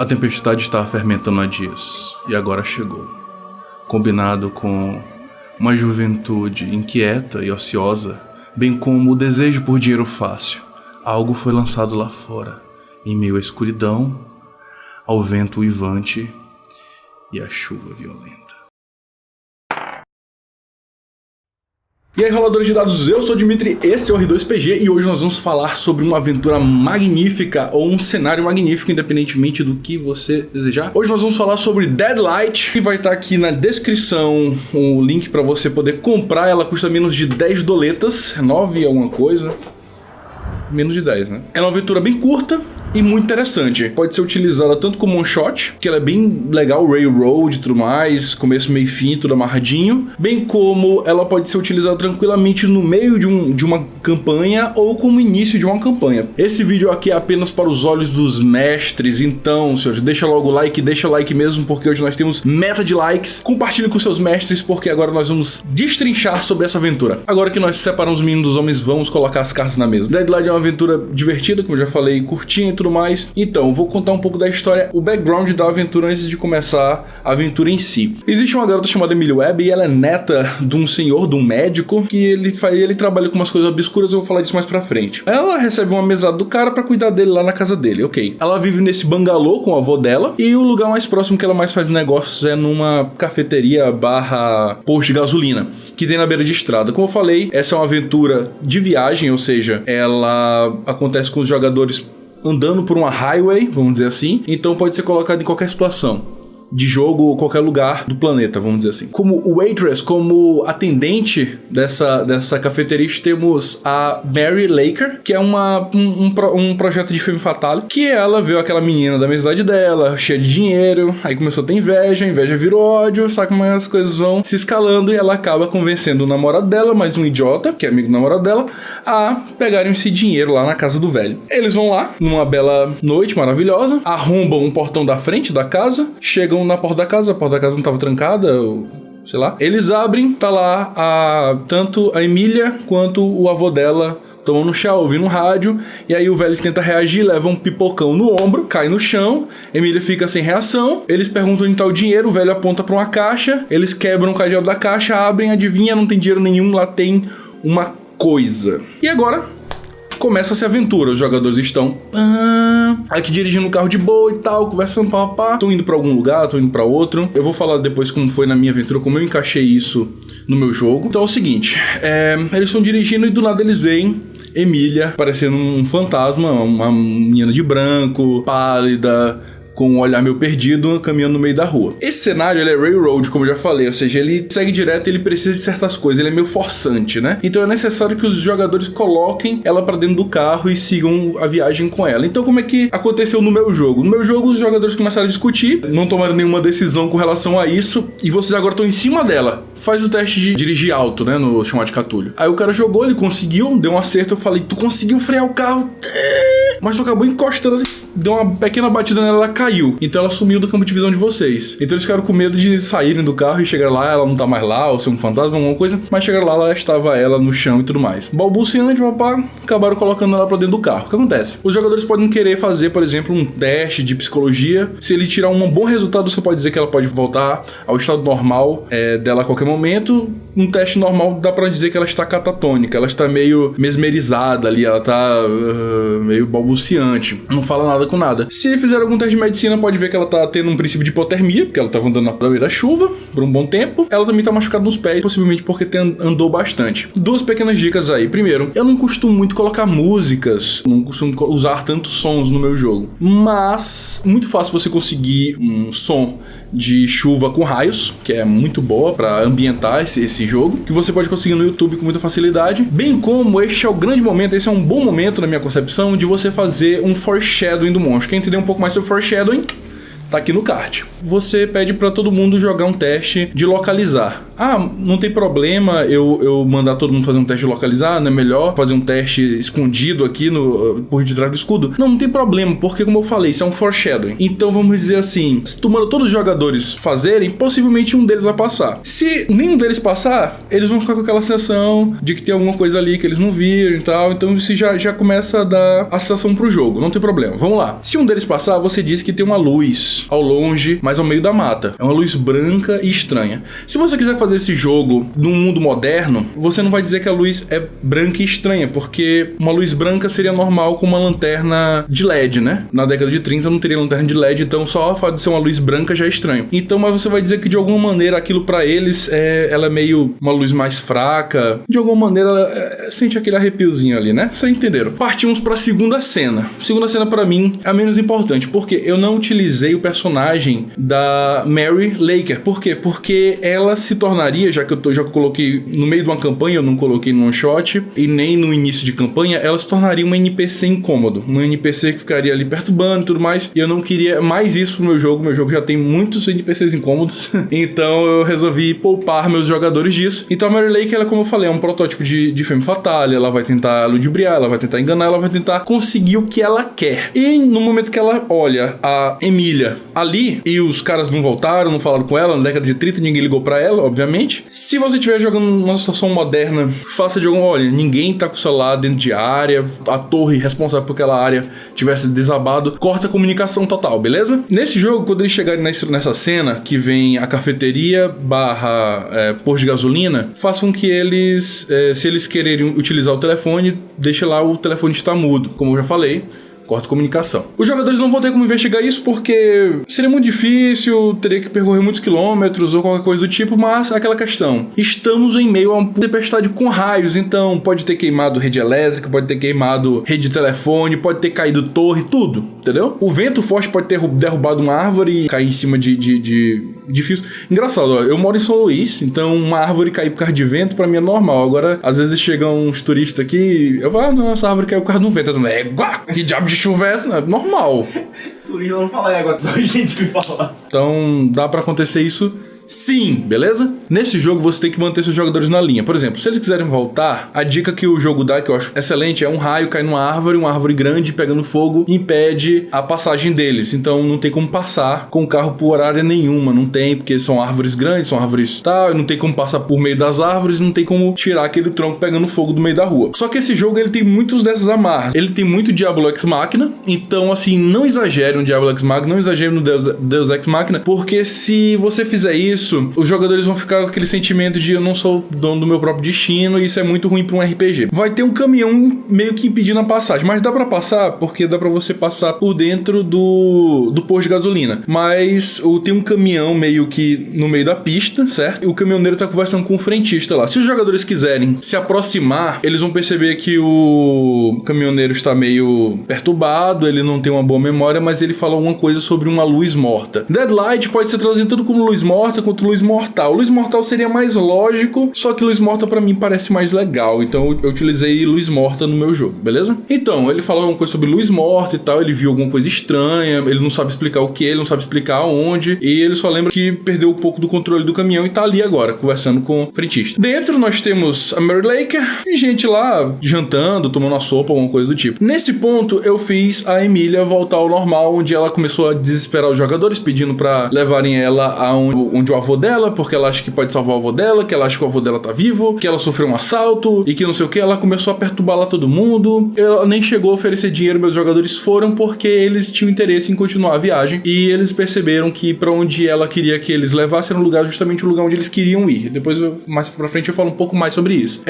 A tempestade estava fermentando há dias, e agora chegou. Combinado com uma juventude inquieta e ociosa, bem como o desejo por dinheiro fácil, algo foi lançado lá fora, em meio à escuridão, ao vento uivante e à chuva violenta. E aí, roladores de dados, eu sou o Dimitri, esse é o R2PG e hoje nós vamos falar sobre uma aventura magnífica ou um cenário magnífico, independentemente do que você desejar. Hoje nós vamos falar sobre Deadlight, que vai estar aqui na descrição o link para você poder comprar. Ela custa menos de 10 doletas, 9 alguma coisa, menos de 10, né? É uma aventura bem curta e muito interessante. Pode ser utilizada tanto como one shot, que ela é bem legal, railroad e tudo mais, começo, meio e fim, tudo amarradinho, bem como ela pode ser utilizada tranquilamente no meio de uma campanha ou como início de uma campanha. Esse vídeo aqui é apenas para os olhos dos mestres, então, senhores, deixa logo o like, deixa o like mesmo, porque hoje nós temos meta de likes. Compartilhe com seus mestres, porque agora nós vamos destrinchar sobre essa aventura. Agora que nós separamos os meninos dos homens, vamos colocar as cartas na mesa. Deadlight é uma aventura divertida, como eu já falei, curtinha e tudo mais. Então, eu vou contar um pouco da história, o background da aventura antes de começar a aventura em si. Existe uma garota chamada Emily Webb e ela é neta de um senhor, de um médico, que ele trabalha com umas coisas obscuras, eu vou falar disso mais pra frente. Ela recebe uma mesada do cara pra cuidar dele lá na casa dele, ok. Ela vive nesse bangalô com o avô dela e o lugar mais próximo que ela mais faz negócios é numa cafeteria barra posto de gasolina, que tem na beira de estrada. Como eu falei, essa é uma aventura de viagem, ou seja, ela acontece com os jogadores andando por uma highway, vamos dizer assim, então pode ser colocado em qualquer situação de jogo ou qualquer lugar do planeta, vamos dizer assim. Como waitress, como atendente dessa cafeteria, temos a Mary Laker, que é um projeto de Femme Fatale, que ela viu aquela menina da mesma idade dela, cheia de dinheiro, aí começou a ter inveja, a inveja virou ódio, sabe como as coisas vão se escalando e ela acaba convencendo o namorado dela, mais um idiota, que é amigo do namorado dela, a pegarem esse dinheiro lá na casa do velho. Eles vão lá, numa bela noite maravilhosa, arrombam um portão da frente da casa, chegam na porta da casa, a porta da casa não tava trancada, sei lá. Eles abrem, tá lá tanto a Emília quanto o avô dela tomando chá, ouvindo um rádio, e aí o velho tenta reagir, leva um pipocão no ombro, cai no chão, Emília fica sem reação, eles perguntam onde tá o dinheiro, o velho aponta pra uma caixa, eles quebram o cadeado da caixa, abrem, adivinha, não tem dinheiro nenhum, lá tem uma coisa. E agora começa-se a aventura, os jogadores estão aqui dirigindo o carro de boa e tal, conversando, papá, tô indo pra algum lugar, tô indo pra outro. Eu vou falar depois como foi na minha aventura, como eu encaixei isso no meu jogo. Então é o seguinte, eles estão dirigindo e do nada eles veem Emília parecendo um fantasma, uma menina de branco, pálida, com um olhar meio perdido, caminhando no meio da rua. Esse cenário, ele é railroad, como eu já falei, ou seja, ele segue direto, ele precisa de certas coisas, ele é meio forçante, né? Então é necessário que os jogadores coloquem ela pra dentro do carro e sigam a viagem com ela. Então como é que aconteceu no meu jogo? No meu jogo, os jogadores começaram a discutir, não tomaram nenhuma decisão com relação a isso, e vocês agora estão em cima dela. Faz o teste de dirigir alto, né, no chamado de Catulho. Aí o cara jogou, ele conseguiu, deu um acerto, eu falei, tu conseguiu frear o carro? Mas tu acabou encostando assim, deu uma pequena batida nela, ela caiu. Então ela sumiu do campo de visão de vocês. Então eles ficaram com medo de saírem do carro e chegar lá, ela não tá mais lá, ou ser um fantasma, alguma coisa. Mas chegaram lá estava ela no chão e tudo mais. Balbuciante, papá, acabaram colocando ela pra dentro do carro. O que acontece? Os jogadores podem querer fazer, por exemplo, um teste de psicologia. Se ele tirar um bom resultado, você pode dizer que ela pode voltar ao estado normal dela a qualquer momento. Um teste normal dá pra dizer que ela está catatônica, ela está meio mesmerizada ali, ela tá meio balbuciante, não fala nada com nada. Se fizer algum teste de medicina, pode ver que ela tá tendo um princípio de hipotermia, porque ela tava andando na beira da chuva por um bom tempo. Ela também tá machucada nos pés, possivelmente porque andou bastante. Duas pequenas dicas aí. Primeiro, eu não costumo muito colocar músicas, não costumo usar tantos sons no meu jogo, mas muito fácil você conseguir um som de chuva com raios, que é muito boa pra ambientar esse jogo, que você pode conseguir no YouTube com muita facilidade, bem como este é o grande momento, esse é um bom momento na minha concepção de você fazer um foreshadowing do monstro. Quer entender um pouco mais sobre foreshadowing? Tá aqui no card. Você pede pra todo mundo jogar um teste de localizar. não tem problema eu mandar todo mundo fazer um teste localizado, é melhor fazer um teste escondido aqui por detrás do escudo. Não tem problema, porque como eu falei, isso é um foreshadowing. Então vamos dizer assim, se tu manda todos os jogadores fazerem, possivelmente um deles vai passar. Se nenhum deles passar, eles vão ficar com aquela sensação de que tem alguma coisa ali que eles não viram e tal, então isso já começa a dar a sensação pro jogo, não tem problema. Vamos lá. Se um deles passar, você diz que tem uma luz ao longe, mas ao meio da mata. É uma luz branca e estranha. Se você quiser fazer esse jogo num mundo moderno, você não vai dizer que a luz é branca e estranha, porque uma luz branca seria normal com uma lanterna de LED, né? Na década de 30 não teria lanterna de LED, então só o fato de ser uma luz branca já é estranho. Então, mas você vai dizer que de alguma maneira aquilo pra eles ela é meio uma luz mais fraca. De alguma maneira ela sente aquele arrepiozinho ali, né? Vocês entenderam? Partimos pra segunda cena. Segunda cena pra mim é a menos importante, porque eu não utilizei o personagem da Mary Laker. Por quê? Porque ela se tornaria, já que eu coloquei no meio de uma campanha, eu não coloquei no one shot, e nem no início de campanha, ela se tornaria uma NPC incômodo. Uma NPC que ficaria ali perturbando e tudo mais, e eu não queria mais isso pro meu jogo. Meu jogo já tem muitos NPCs incômodos, então eu resolvi poupar meus jogadores disso. Então a Mary Laker, ela, como eu falei, é um protótipo de femme fatale. Ela vai tentar ludibriar, ela vai tentar enganar, ela vai tentar conseguir o que ela quer. E no momento que ela olha a Emília ali, e os caras não voltaram, não falaram com ela, na década de 30 ninguém ligou pra ela, obviamente. Se você estiver jogando numa situação moderna, faça de algum, olha, ninguém tá com o celular dentro de área, a torre responsável por aquela área tivesse desabado, corta a comunicação total, beleza? Nesse jogo, quando eles chegarem nessa cena, que vem a cafeteria / posto de gasolina, faça com que eles, se eles quererem utilizar o telefone, deixe lá o telefone estar mudo, como eu já falei. Corta comunicação. Os jogadores não vão ter como investigar isso porque seria muito difícil, teria que percorrer muitos quilômetros ou qualquer coisa do tipo, mas aquela questão. Estamos em meio a uma tempestade com raios, então pode ter queimado rede elétrica, pode ter queimado rede de telefone, pode ter caído torre, tudo, entendeu? O vento forte pode ter derrubado uma árvore e cair em cima de fios. Engraçado, ó, eu moro em São Luís, então uma árvore cair por causa de vento pra mim é normal. Agora, às vezes chegam uns turistas aqui, eu falo, não, essa árvore caiu por causa de um vento. Que diabo de chuva é essa? Normal. Turista não fala agora, só gente que fala. Então, dá pra acontecer isso? Sim, beleza? Nesse jogo você tem que manter seus jogadores na linha. Por exemplo, se eles quiserem voltar, a dica que o jogo dá, que eu acho excelente, é um raio cair numa árvore, uma árvore grande pegando fogo, impede a passagem deles. Então não tem como passar com o carro por área nenhuma, não tem, porque são árvores grandes, são árvores tal, não tem como passar por meio das árvores, não tem como tirar aquele tronco pegando fogo do meio da rua. Só que esse jogo, ele tem muitos dessas amarras. Ele tem muito Diablo Ex Machina, então assim, não exagere no Diablo Ex Machina, não exagere no Deus Ex Machina, porque se você fizer isso, os jogadores vão ficar com aquele sentimento de eu não sou dono do meu próprio destino, e isso é muito ruim para um RPG. Vai ter um caminhão meio que impedindo a passagem, mas dá para passar, porque dá para você passar por dentro do posto de gasolina. Mas tem um caminhão meio que no meio da pista, certo? E o caminhoneiro tá conversando com o frentista lá. Se os jogadores quiserem se aproximar, eles vão perceber que o caminhoneiro está meio perturbado, ele não tem uma boa memória, mas ele fala alguma coisa sobre uma luz morta. Deadlight pode ser traduzido tudo como luz morta, quanto luz mortal. Luz mortal seria mais lógico, só que luz morta pra mim parece mais legal, então eu utilizei luz morta no meu jogo, beleza? Então, ele falou alguma coisa sobre luz morta e tal, ele viu alguma coisa estranha, ele não sabe explicar o que, ele não sabe explicar aonde, e ele só lembra que perdeu um pouco do controle do caminhão e tá ali agora, conversando com o frentista. Dentro nós temos a Mary Laker e gente lá jantando, tomando uma sopa, alguma coisa do tipo. Nesse ponto, eu fiz a Emília voltar ao normal, onde ela começou a desesperar os jogadores, pedindo pra levarem ela onde o avô dela, porque ela acha que pode salvar o avô dela, que ela acha que o avô dela tá vivo, que ela sofreu um assalto e que não sei o que. Ela começou a perturbar lá todo mundo. Ela nem chegou a oferecer dinheiro, meus jogadores foram porque eles tinham interesse em continuar a viagem e eles perceberam que pra onde ela queria que eles levassem era um lugar, justamente o lugar onde eles queriam ir. Depois, mais pra frente, eu falo um pouco mais sobre isso.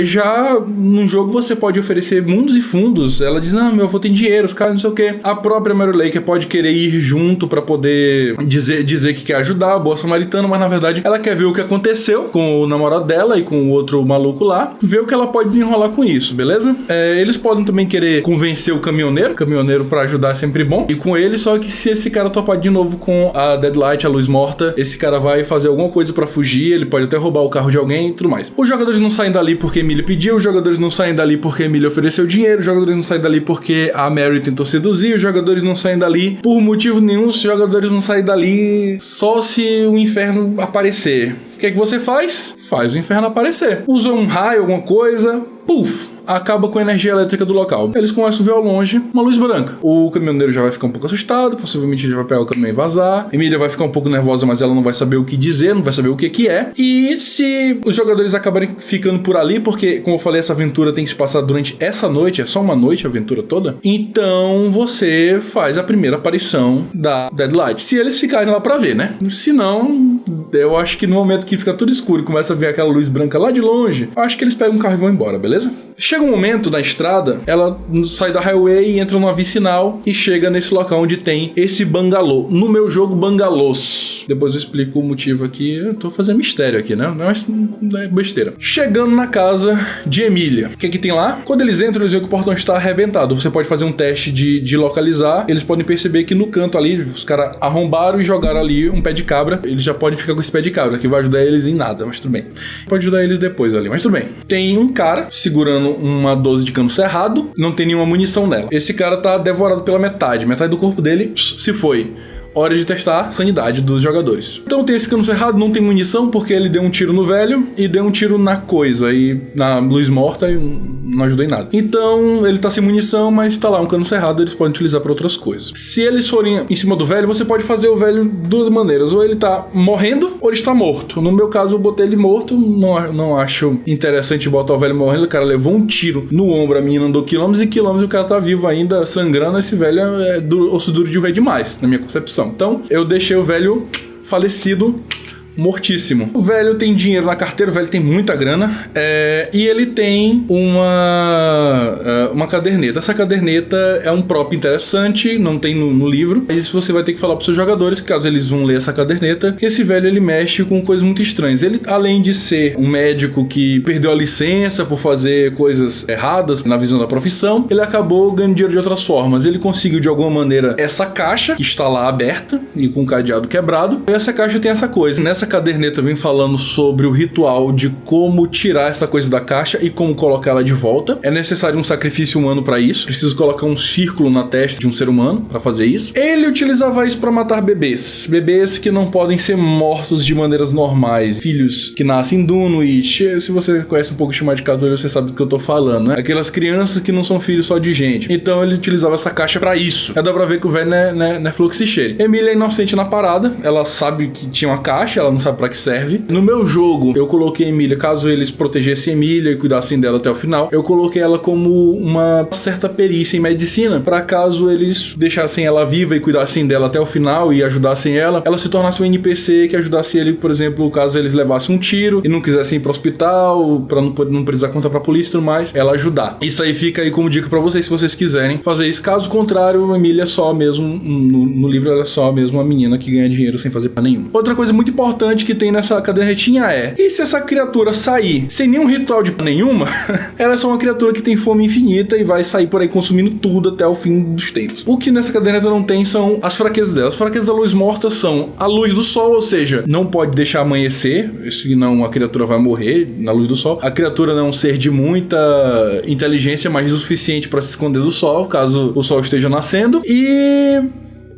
Já no jogo você pode oferecer mundos e fundos. Ela diz, não, meu avô tem dinheiro, os caras não sei o que. A própria Mary Laker pode querer ir junto pra poder dizer que quer ajudar, boa samaritana, mas na verdade ela quer ver o que aconteceu com o namorado dela e com o outro maluco lá, ver o que ela pode desenrolar com isso, beleza? Eles podem também querer convencer o caminhoneiro pra ajudar é sempre bom, e com ele, só que se esse cara topar de novo com a Deadlight, a luz morta, esse cara vai fazer alguma coisa pra fugir, ele pode até roubar o carro de alguém e tudo mais. Os jogadores não saem dali porque Emília pediu, os jogadores não saem dali porque Emília ofereceu dinheiro, os jogadores não saem dali porque a Mary tentou seduzir, os jogadores não saem dali por motivo nenhum, os jogadores não saem dali só se o inferno inferno aparecer. O que é que você faz? Faz o inferno aparecer. Usa um raio, alguma coisa, puf, acaba com a energia elétrica do local. Eles começam a ver ao longe uma luz branca. O caminhoneiro já vai ficar um pouco assustado, possivelmente ele vai pegar o caminhão e vazar. Emília vai ficar um pouco nervosa, mas ela não vai saber o que dizer, não vai saber o que é. E se os jogadores acabarem ficando por ali, porque, como eu falei, essa aventura tem que se passar durante essa noite, é só uma noite a aventura toda, então você faz a primeira aparição da Deadlight. Se eles ficarem lá pra ver, né? Se não, eu acho que no momento que fica tudo escuro e começa a ver aquela luz branca lá de longe, eu acho que eles pegam um carro e vão embora, beleza? Chega um momento na estrada, ela sai da highway e entra numa vicinal e chega nesse local onde tem esse bangalô. No meu jogo, bangalôs. Depois eu explico o motivo aqui. Eu tô fazendo mistério aqui, né? Não é besteira. Chegando na casa de Emília. O que que tem lá? Quando eles entram, eles veem que o portão está arrebentado. Você pode fazer um teste de localizar. Eles podem perceber que no canto ali, os caras arrombaram e jogaram ali um pé de cabra. Eles já podem ficar com esse pé de cabra, que vai ajudar eles em nada, mas tudo bem. Pode ajudar eles depois ali, mas tudo bem. Tem um cara segurando uma 12 de cano cerrado, não tem nenhuma munição nela. Esse cara tá devorado pela metade do corpo dele se foi. Hora de testar a sanidade dos jogadores. Então tem esse cano cerrado, não tem munição, porque ele deu um tiro no velho e deu um tiro na coisa, e na luz morta e não ajudou em nada. Então ele tá sem munição, mas tá lá um cano cerrado, eles podem utilizar para outras coisas. Se eles forem em cima do velho, você pode fazer o velho de duas maneiras. Ou ele tá morrendo, ou ele está morto. No meu caso, eu botei ele morto. Não acho interessante botar o velho morrendo. O cara levou um tiro no ombro, a menina andou quilômetros e quilômetros e o cara tá vivo ainda, sangrando. Esse velho é osso duro de roer demais, na minha concepção. Então, eu deixei o velho falecido, mortíssimo. O velho tem dinheiro na carteira, o velho tem muita grana, e ele tem uma caderneta. Essa caderneta é um prop interessante, não tem no livro, mas você vai ter que falar para os seus jogadores, caso eles vão ler essa caderneta, que esse velho ele mexe com coisas muito estranhas. Ele, além de ser um médico que perdeu a licença por fazer coisas erradas na visão da profissão, ele acabou ganhando dinheiro de outras formas. Ele conseguiu de alguma maneira essa caixa, que está lá aberta e com o cadeado quebrado, e essa caixa tem essa coisa. Nessa caderneta vem falando sobre o ritual de como tirar essa coisa da caixa e como colocar ela de volta. É necessário um sacrifício humano para isso. Preciso colocar um círculo na testa de um ser humano para fazer isso. Ele utilizava isso para matar bebês. Bebês que não podem ser mortos de maneiras normais. Filhos que nascem duno e... Se você conhece um pouco de chamar de católico, você sabe do que eu tô falando, né? Aquelas crianças que não são filhos só de gente. Então ele utilizava essa caixa para isso. Dá pra ver que o velho não é fluxicheiro. Emília é inocente na parada. Ela sabe que tinha uma caixa, ela não sabe pra que serve. No meu jogo, eu coloquei a Emília, caso eles protegessem a Emília e cuidassem dela até o final, eu coloquei ela como uma certa perícia em medicina, pra caso eles deixassem ela viva e cuidassem dela até o final e ajudassem ela se tornasse um NPC que ajudasse ele, por exemplo, caso eles levassem um tiro e não quisessem ir pro hospital, pra não precisar contar pra polícia e tudo mais, ela ajudar. Isso aí fica aí como dica pra vocês, se vocês quiserem fazer isso. Caso contrário, a Emília é só mesmo, no livro ela é só mesmo uma menina que ganha dinheiro sem fazer pra nenhum. Outra coisa muito importante que tem nessa cadernetinha e se essa criatura sair sem nenhum ritual de nenhuma, ela é só uma criatura que tem fome infinita e vai sair por aí consumindo tudo até o fim dos tempos. O que nessa caderneta não tem são as fraquezas dela. As fraquezas da luz morta são a luz do sol, ou seja, não pode deixar amanhecer, senão a criatura vai morrer na luz do sol. A criatura não é um ser de muita inteligência, mas o suficiente para se esconder do sol, caso o sol esteja nascendo. E...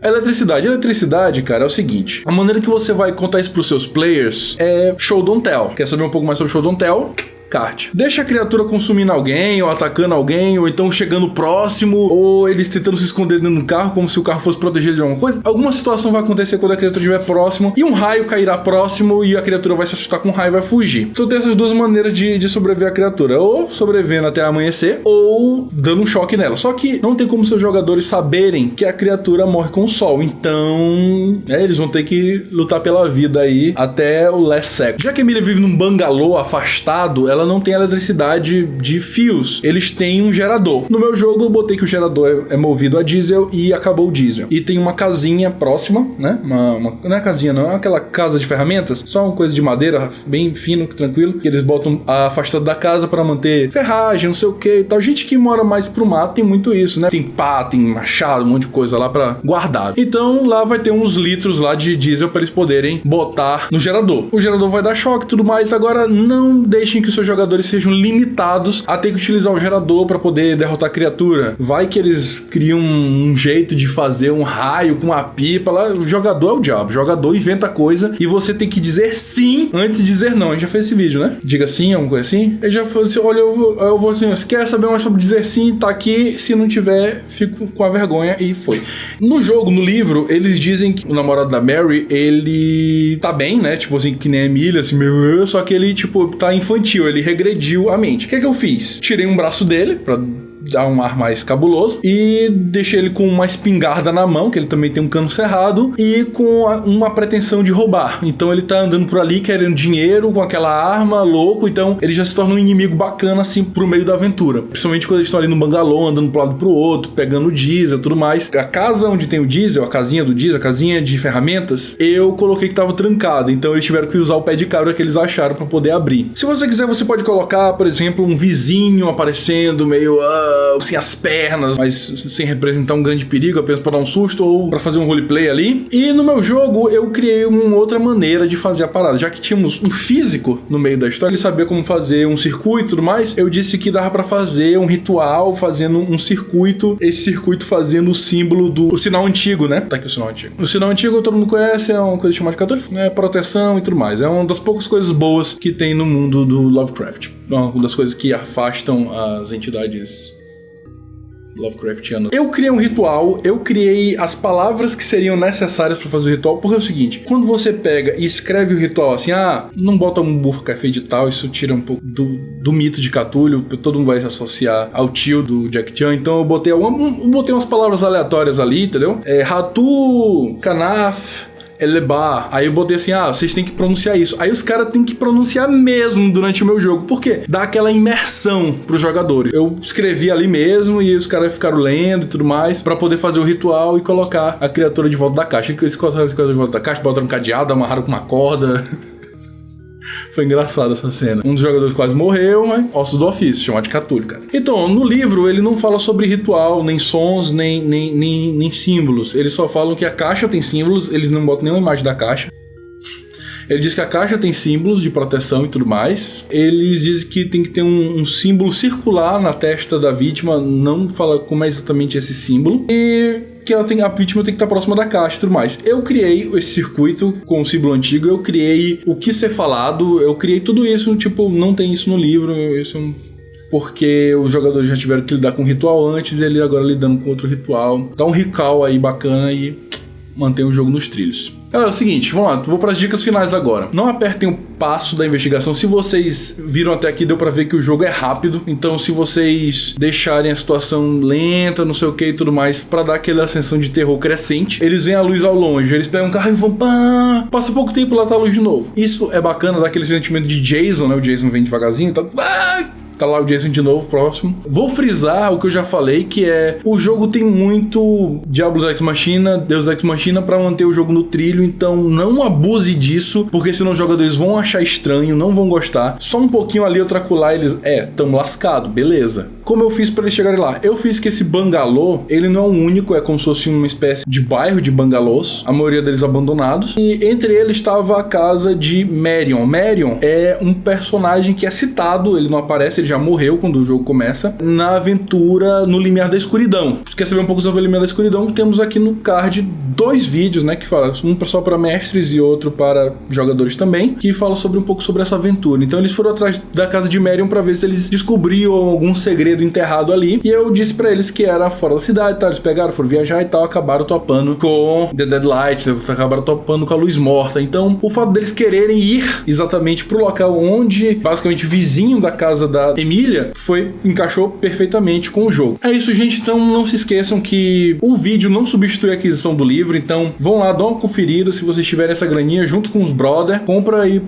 Eletricidade, cara, é o seguinte. A maneira que você vai contar isso pros seus players é show don't tell. Quer saber um pouco mais sobre show don't tell? Kart. Deixa a criatura consumindo alguém, ou atacando alguém, ou então chegando próximo, ou eles tentando se esconder dentro do carro, como se o carro fosse protegido de alguma coisa. Alguma situação vai acontecer quando a criatura estiver próximo, e um raio cairá próximo, e a criatura vai se assustar com o raio e vai fugir. Então tem essas duas maneiras de sobreviver a criatura. Ou sobrevivendo até amanhecer, ou dando um choque nela. Só que não tem como seus jogadores saberem que a criatura morre com o sol. Então, eles vão ter que lutar pela vida aí até o last second. Já que a Emília vive num bangalô afastado, ela não tem eletricidade de fios. Eles têm um gerador. No meu jogo, eu botei que o gerador é movido a diesel e acabou o diesel. E tem uma casinha próxima, né? Não é casinha, não. É aquela casa de ferramentas. Só uma coisa de madeira, bem fino, tranquilo. Que eles botam afastado da casa para manter ferragem, não sei o que e tal. Gente que mora mais pro mato tem muito isso, né? Tem pá, tem machado, um monte de coisa lá para guardar. Então, lá vai ter uns litros lá de diesel para eles poderem botar no gerador. O gerador vai dar choque e tudo mais. Agora, não deixem que o seu seus jogadores sejam limitados a ter que utilizar o gerador para poder derrotar a criatura. Vai que eles criam um jeito de fazer um raio com uma pipa lá. O jogador é o diabo. O jogador inventa coisa e você tem que dizer sim antes de dizer não. A gente já fez esse vídeo, né? Diga sim, alguma coisa assim. Eu já falei assim, olha, eu vou assim, você quer saber mais sobre dizer sim? Tá aqui. Se não tiver, fico com a vergonha e foi. No jogo, no livro, eles dizem que o namorado da Mary, ele tá bem, né? Tipo assim, que nem a Emília, assim, só que ele, tipo, tá infantil, ele regrediu a mente. O que é que eu fiz? Tirei um braço dele pra dar um ar mais cabuloso e deixei ele com uma espingarda na mão, que ele também tem um cano cerrado, e com uma pretensão de roubar. Então ele tá andando por ali querendo dinheiro com aquela arma, louco, então ele já se torna um inimigo bacana assim pro meio da aventura. Principalmente quando eles estão ali no bangalô, andando pro lado pro outro, pegando diesel e tudo mais. A casa onde tem o diesel, a casinha do diesel, a casinha de ferramentas, eu coloquei que tava trancada, então eles tiveram que usar o pé de cabra que eles acharam pra poder abrir. Se você quiser, você pode colocar, por exemplo, um vizinho aparecendo meio assim, as pernas, mas sem representar um grande perigo, apenas para dar um susto ou para fazer um roleplay ali. E no meu jogo eu criei uma outra maneira de fazer a parada, já que tínhamos um físico no meio da história, ele sabia como fazer um circuito e tudo mais, eu disse que dava para fazer um ritual fazendo um circuito, esse circuito fazendo o símbolo do sinal antigo, né? Tá aqui o sinal antigo. O sinal antigo todo mundo conhece, é uma coisa chamada de católico, né? Proteção e tudo mais. É uma das poucas coisas boas que tem no mundo do Lovecraft. Uma das coisas que afastam as entidades Lovecraftiano. Eu criei um ritual, eu criei as palavras que seriam necessárias para fazer o ritual, porque é o seguinte, quando você pega e escreve o ritual assim, não bota um bufo café de tal, isso tira um pouco do mito de Cthulhu, todo mundo vai se associar ao tio do Jack Chan, então eu botei umas palavras aleatórias ali, entendeu? Ratu, Kanaf, Elebar. Aí eu botei assim, vocês têm que pronunciar isso. Aí os caras têm que pronunciar mesmo durante o meu jogo. Por quê? Dá aquela imersão pros jogadores. Eu escrevi ali mesmo e os caras ficaram lendo e tudo mais pra poder fazer o ritual e colocar a criatura de volta da caixa. Eles colocaram a criatura de volta da caixa, botaram um cadeado, amarraram com uma corda. Foi engraçado essa cena. Um dos jogadores quase morreu, mas ossos do ofício, chamado de Cthulhu, cara. Então, no livro, ele não fala sobre ritual, nem sons, nem símbolos. Eles só falam que a caixa tem símbolos, eles não botam nenhuma imagem da caixa. Ele diz que a caixa tem símbolos de proteção e tudo mais. Eles dizem que tem que ter um símbolo circular na testa da vítima, não fala como é exatamente esse símbolo. E que a vítima tem que estar próxima da caixa e tudo mais. Eu criei esse circuito com o símbolo antigo, eu criei o que ser falado, eu criei tudo isso, tipo, não tem isso no livro, porque os jogadores já tiveram que lidar com um ritual antes e ele agora lidando com outro ritual. Dá um recall aí bacana e mantém o jogo nos trilhos. Galera, é o seguinte, vamos lá, vou para as dicas finais agora. Não apertem o passo da investigação. Se vocês viram até aqui, deu para ver que o jogo é rápido. Então, se vocês deixarem a situação lenta, não sei o que e tudo mais, para dar aquela sensação de terror crescente, eles veem a luz ao longe, eles pegam um carro e vão pá, passa pouco tempo lá tá a luz de novo. Isso é bacana, dá aquele sentimento de Jason, né? O Jason vem devagarzinho, tá lá o Jason de novo, próximo. Vou frisar o que eu já falei, que é o jogo tem muito Diablo Ex Machina, Deus Ex Machina pra manter o jogo no trilho, então não abuse disso, porque senão os jogadores vão achar estranho, não vão gostar. Só um pouquinho ali, outra acolá, eles, tamo lascado, beleza. Como eu fiz pra eles chegarem lá? Eu fiz que esse bangalô, ele não é o único, é como se fosse uma espécie de bairro de bangalôs, a maioria deles abandonados, e entre eles estava a casa de Marion. Marion é um personagem que é citado, ele não aparece, ele já morreu quando o jogo começa, na aventura No Limiar da Escuridão. Se quer saber um pouco sobre o Limiar da Escuridão, temos aqui no card 2 vídeos, né, que falam, um só para mestres e outro para jogadores também, que falam sobre um pouco sobre essa aventura. Então eles foram atrás da casa de Marion para ver se eles descobriam algum segredo enterrado ali, e eu disse para eles que era fora da cidade, tá? Eles pegaram, foram viajar e tal, acabaram topando com The Deadlight, acabaram topando com a luz morta. Então, o fato deles quererem ir exatamente pro local onde, basicamente vizinho da casa da Emília, encaixou perfeitamente com o jogo. É isso, gente. Então não se esqueçam que o vídeo não substitui a aquisição do livro, então vão lá, dão uma conferida. Se vocês tiverem essa graninha junto com os brother, compra aí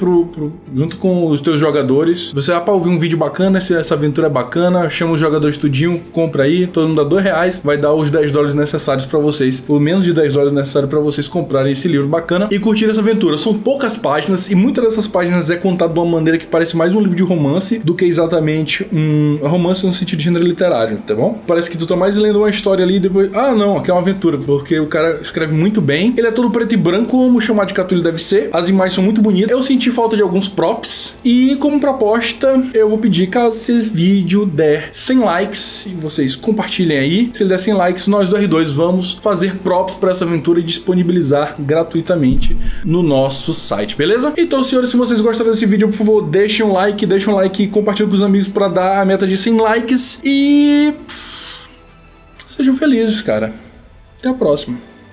junto com os teus jogadores. Você vai pra ouvir um vídeo bacana, se essa aventura é bacana, chama os jogadores tudinho, compra aí, todo mundo dá R$2, vai dar os $10 necessários pra vocês, ou menos de $10 necessários pra vocês comprarem esse livro bacana e curtir essa aventura. São poucas páginas e muitas dessas páginas é contado de uma maneira que parece mais um livro de romance do que exatamente basicamente um romance no sentido de gênero literário, tá bom? Parece que tu tá mais lendo uma história ali e depois... Ah, não, aqui é uma aventura, porque o cara escreve muito bem. Ele é todo preto e branco, como o Chamado de Cthulhu deve ser. As imagens são muito bonitas. Eu senti falta de alguns props. E como proposta, eu vou pedir, caso esse vídeo der 100 likes, e vocês compartilhem aí. Se ele der 100 likes, nós do R2 vamos fazer props pra essa aventura e disponibilizar gratuitamente no nosso site, beleza? Então, senhores, se vocês gostaram desse vídeo, por favor, deixem um like e compartilhem com os amigos pra dar a meta de 100 likes e... sejam felizes, cara. Até a próxima.